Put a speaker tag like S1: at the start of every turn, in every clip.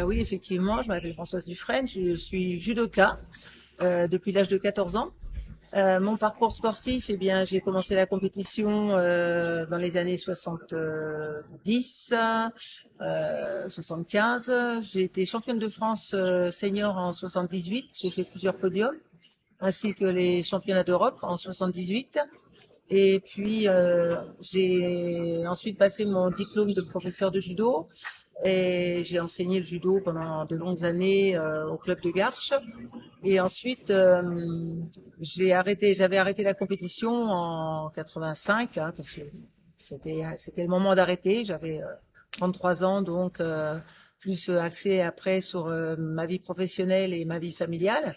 S1: Oui, effectivement, je m'appelle Françoise Dufresne, je suis judoka depuis l'âge de 14 ans. Mon parcours sportif, eh bien, j'ai commencé la compétition dans les années 70, 75. J'ai été championne de France senior en 78. J'ai fait plusieurs podiums, ainsi que les championnats d'Europe en 78. Et puis, j'ai ensuite passé mon diplôme de professeur de judo et j'ai enseigné le judo pendant de longues années au club de Garches. Et ensuite, j'avais arrêté la compétition en 85 parce que c'était le moment d'arrêter. J'avais 33 ans, donc plus axé après sur ma vie professionnelle et ma vie familiale.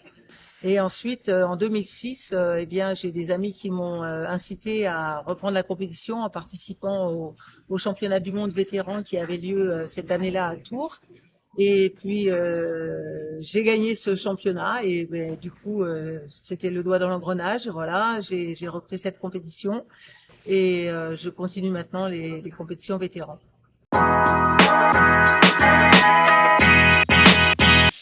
S1: Et ensuite, en 2006, eh bien, j'ai des amis qui m'ont incité à reprendre la compétition en participant au championnat du monde vétéran qui avait lieu cette année-là à Tours. Et puis, j'ai gagné ce championnat et ben, du coup, c'était le doigt dans l'engrenage. Voilà, j'ai repris cette compétition et je continue maintenant les compétitions vétérans.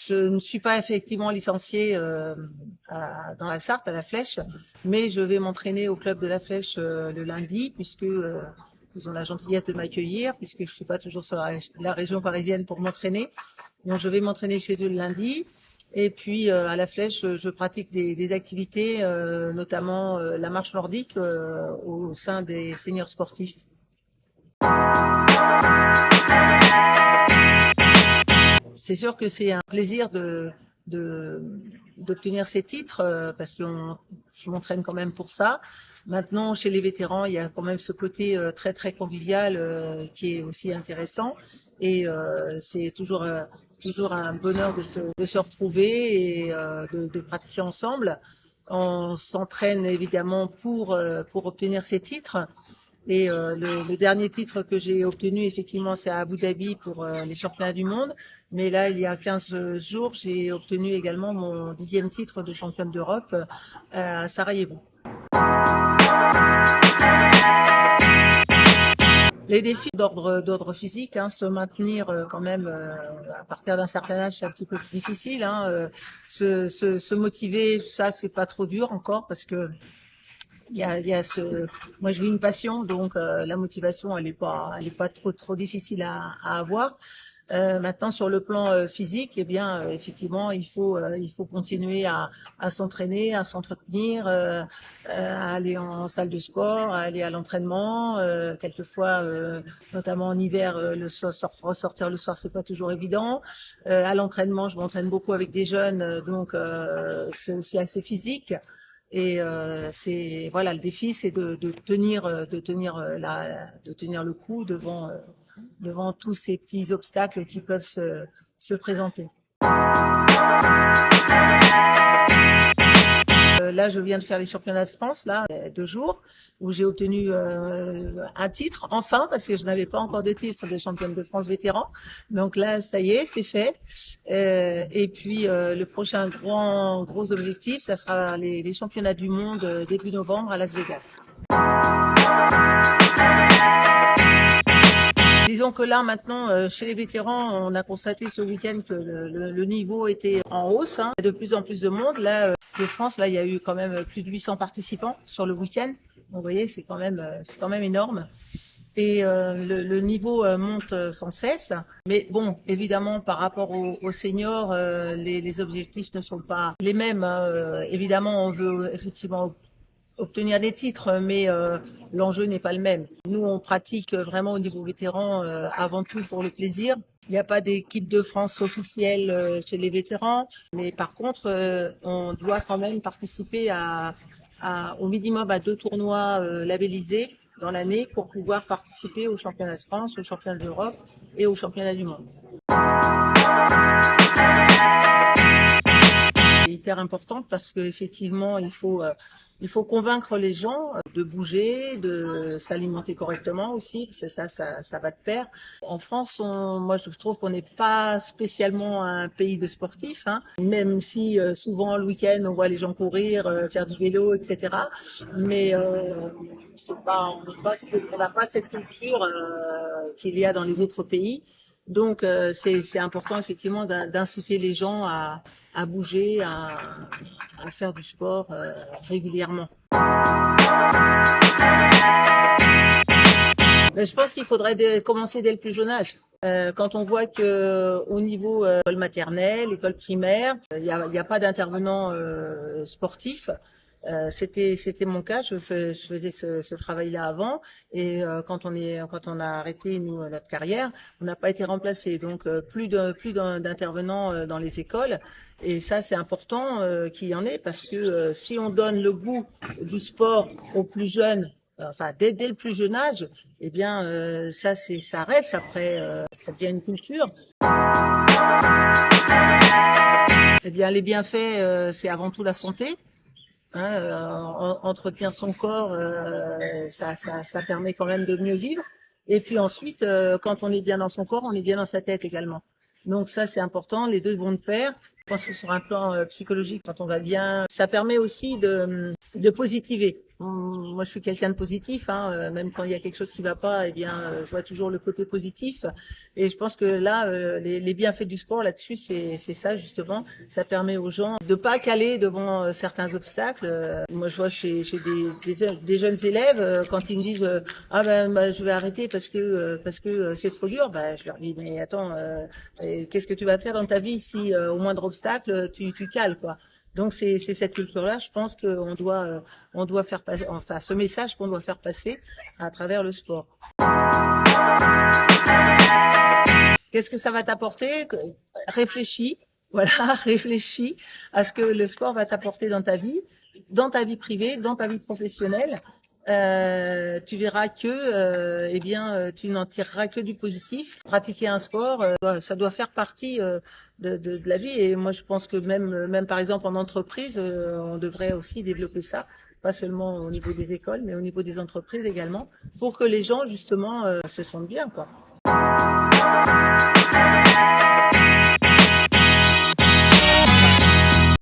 S1: Je ne suis pas effectivement licenciée dans la Sarthe, à la Flèche, mais je vais m'entraîner au club de la Flèche le lundi, puisque ils ont la gentillesse de m'accueillir, puisque je suis pas toujours sur la région parisienne pour m'entraîner. Donc je vais m'entraîner chez eux le lundi. Et puis à la Flèche, je pratique des activités, notamment la marche nordique au sein des seniors sportifs. C'est sûr que c'est un plaisir d'obtenir ces titres parce que je m'entraîne quand même pour ça. Maintenant, chez les vétérans, il y a quand même ce côté très très convivial qui est aussi intéressant et c'est toujours un bonheur de se retrouver et de pratiquer ensemble. On s'entraîne évidemment pour obtenir ces titres. Et le dernier titre que j'ai obtenu, effectivement, c'est à Abu Dhabi pour les championnats du monde. Mais là, il y a 15 jours, j'ai obtenu également mon 10e titre de championne d'Europe à Sarajevo. Les défis d'ordre physique, se maintenir quand même à partir d'un certain âge, c'est un petit peu plus difficile. Se motiver, ça, c'est pas trop dur encore parce que moi je vis une passion, donc la motivation elle est pas trop difficile à avoir. Maintenant sur le plan physique, eh bien effectivement il faut continuer à s'entraîner, à s'entretenir, à aller en salle de sport, à aller à l'entraînement. Quelquefois, notamment en hiver, ressortir le soir c'est pas toujours évident. À l'entraînement, je m'entraîne beaucoup avec des jeunes, donc c'est aussi assez physique. Et c'est voilà, le défi, c'est de tenir le coup devant tous ces petits obstacles qui peuvent se présenter. Là, je viens de faire les championnats de France, là, 2 jours, où j'ai obtenu un titre, enfin, parce que je n'avais pas encore de titre de championne de France vétéran. Donc là, ça y est, c'est fait. Et puis, le prochain gros objectif, ça sera les championnats du monde début novembre à Las Vegas. Disons que là, maintenant, chez les vétérans, on a constaté ce week-end que le niveau était en hausse. Il y a de plus en plus de monde. Là, de France, là, il y a eu quand même plus de 800 participants sur le week-end. Donc, vous voyez, c'est quand même énorme. Et le niveau monte sans cesse. Mais bon, évidemment, par rapport aux seniors, les objectifs ne sont pas les mêmes. Évidemment, on veut effectivement obtenir des titres, mais l'enjeu n'est pas le même. Nous, on pratique vraiment au niveau vétéran avant tout pour le plaisir. Il n'y a pas d'équipe de France officielle chez les vétérans, mais par contre, on doit quand même participer au minimum à 2 tournois labellisés dans l'année pour pouvoir participer aux championnats de France, aux championnats d'Europe et aux championnats du monde. C'est hyper importante parce que effectivement, il faut convaincre les gens de bouger, de s'alimenter correctement aussi, parce que ça va de pair. En France, moi je trouve qu'on n'est pas spécialement un pays de sportifs, même si souvent le week-end on voit les gens courir, faire du vélo, etc. Mais on n'a pas cette culture qu'il y a dans les autres pays. Donc c'est important effectivement d'inciter les gens à bouger, à faire du sport régulièrement. Mais je pense qu'il faudrait commencer dès le plus jeune âge. Quand on voit que au niveau école maternelle, école primaire, il y a pas d'intervenants sportifs. C'était mon cas. Je faisais ce travail-là avant, et quand on a arrêté notre carrière, on n'a pas été remplacé. Donc plus d'intervenants dans les écoles. Et ça, c'est important qu'il y en ait, parce que si on donne le goût du sport aux plus jeunes, enfin dès le plus jeune âge, eh bien ça reste après, ça devient une culture. Eh bien les bienfaits, c'est avant tout la santé. Entretenir son corps, ça permet quand même de mieux vivre. Et puis ensuite, quand on est bien dans son corps, on est bien dans sa tête également. Donc ça, c'est important. Les deux vont de pair. Je pense que sur un plan psychologique, quand on va bien, ça permet aussi de positiver. Moi, je suis quelqu'un de positif, même quand il y a quelque chose qui va pas, eh bien, je vois toujours le côté positif. Et je pense que là, les bienfaits du sport là-dessus, c'est ça justement. Ça permet aux gens de pas caler devant certains obstacles. Moi, je vois chez des jeunes élèves, quand ils me disent je vais arrêter parce que c'est trop dur, je leur dis mais attends, qu'est-ce que tu vas faire dans ta vie si au moindre obstacle tu cales, quoi. Donc c'est cette culture-là, je pense qu'on doit faire passer, enfin ce message qu'on doit faire passer à travers le sport. Qu'est-ce que ça va t'apporter? Réfléchis, voilà, réfléchis à ce que le sport va t'apporter dans ta vie privée, dans ta vie professionnelle. Tu verras que tu n'en tireras que du positif. Pratiquer un sport, ça doit faire partie de la vie. Et moi, je pense que même par exemple en entreprise, on devrait aussi développer ça, pas seulement au niveau des écoles, mais au niveau des entreprises également, pour que les gens justement se sentent bien, quoi.